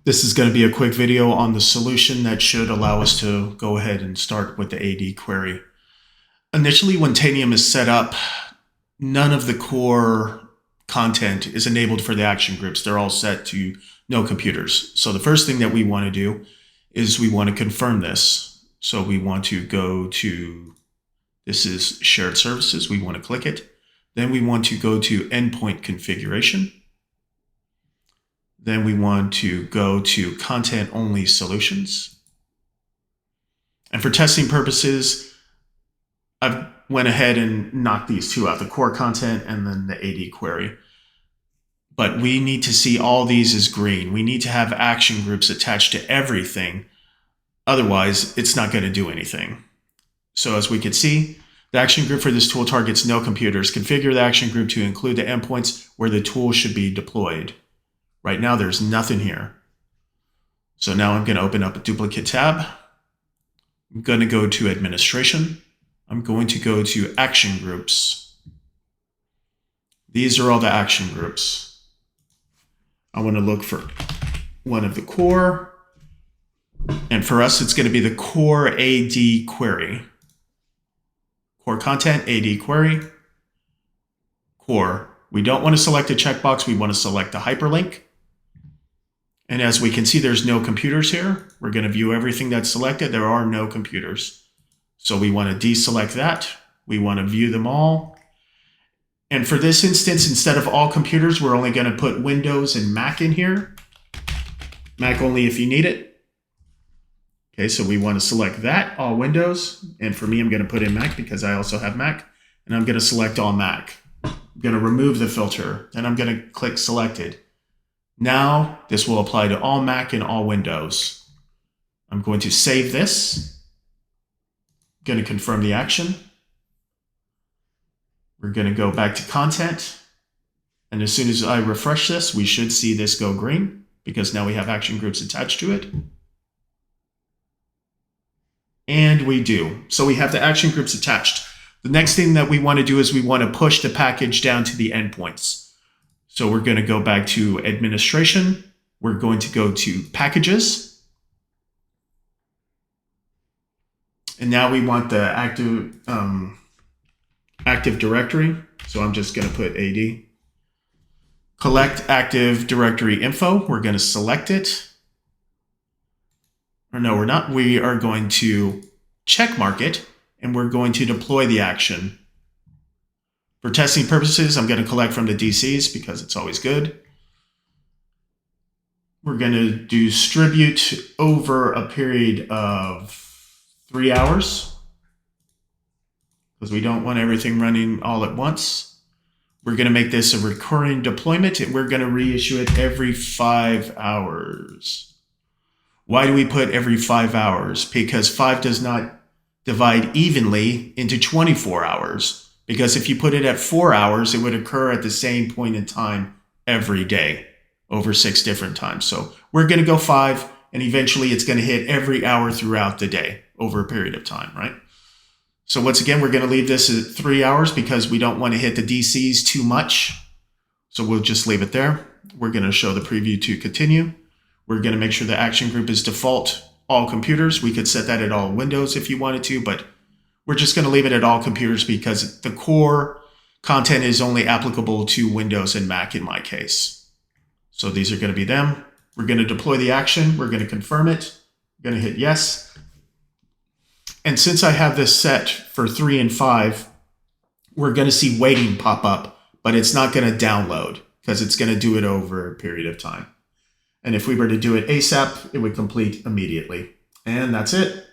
This is going to be a quick video on the solution that should allow us to go ahead and start with the AD query. Initially, when Tanium is set up, none of the core content is enabled for the action groups. They're all set to no computers. So the first thing that we want to do is we want to confirm this. So we want to go to, this is shared services. We want to click it. Then we want to go to endpoint configuration. Then we want to go to content only solutions. And for testing purposes, I've went ahead and knocked these two out, the core content and then the AD query. But we need to see all these as green. We need to have action groups attached to everything. Otherwise, it's not going to do anything. So as we can see, the action group for this tool targets no computers. Configure the action group to include the endpoints where the tool should be deployed. Right now, there's nothing here. So now I'm going to open up a duplicate tab. I'm going to go to administration. I'm going to go to action groups. These are all the action groups. I want to look for one of the core. And for us, it's going to be the core AD query. Core content, AD query, core. We don't want to select a checkbox. We want to select a hyperlink. And as we can see, there's no computers here. We're going to view everything that's selected. There are no computers. So we want to deselect that. We want to view them all. And for this instance, instead of all computers, we're only going to put Windows and Mac in here. Mac only if you need it. Okay, so we want to select that, all Windows. And for me, I'm going to put in Mac because I also have Mac. And I'm going to select all Mac. I'm going to remove the filter. And I'm going to click selected. Now, this will apply to all Mac and all Windows. I'm going to save this. I'm going to confirm the action. We're going to go back to content. And as soon as I refresh this, we should see this go green because now we have action groups attached to it. And we do. So we have the action groups attached. The next thing that we want to do is we want to push the package down to the endpoints. So we're going to go back to administration. We're going to go to packages. And now we want the active directory. So I'm just going to put AD. Collect active directory info. We're going to select it. Or no, we're not. We are going to check mark it and we're going to deploy the action. For testing purposes, I'm going to collect from the DCs because it's always good. We're going to distribute over a period of 3 hours because we don't want everything running all at once. We're going to make this a recurring deployment and we're going to reissue it every 5 hours. Why do we put every 5 hours? Because 5 does not divide evenly into 24 hours. Because if you put it at 4 hours, it would occur at the same point in time every day over 6 different times. So we're going to go 5 and eventually it's going to hit every hour throughout the day over a period of time, right? So once again, we're going to leave this at 3 hours because we don't want to hit the DCs too much. So we'll just leave it there. We're going to show the preview to continue. We're going to make sure the action group is default all computers. We could set that at all Windows if you wanted to, but we're just going to leave it at all computers because the core content is only applicable to Windows and Mac in my case. So these are going to be them. We're going to deploy the action. We're going to confirm it. I'm going to hit yes. And since I have this set for 3 and 5, we're going to see waiting pop up, but it's not going to download because it's going to do it over a period of time. And if we were to do it ASAP, it would complete immediately. And that's it.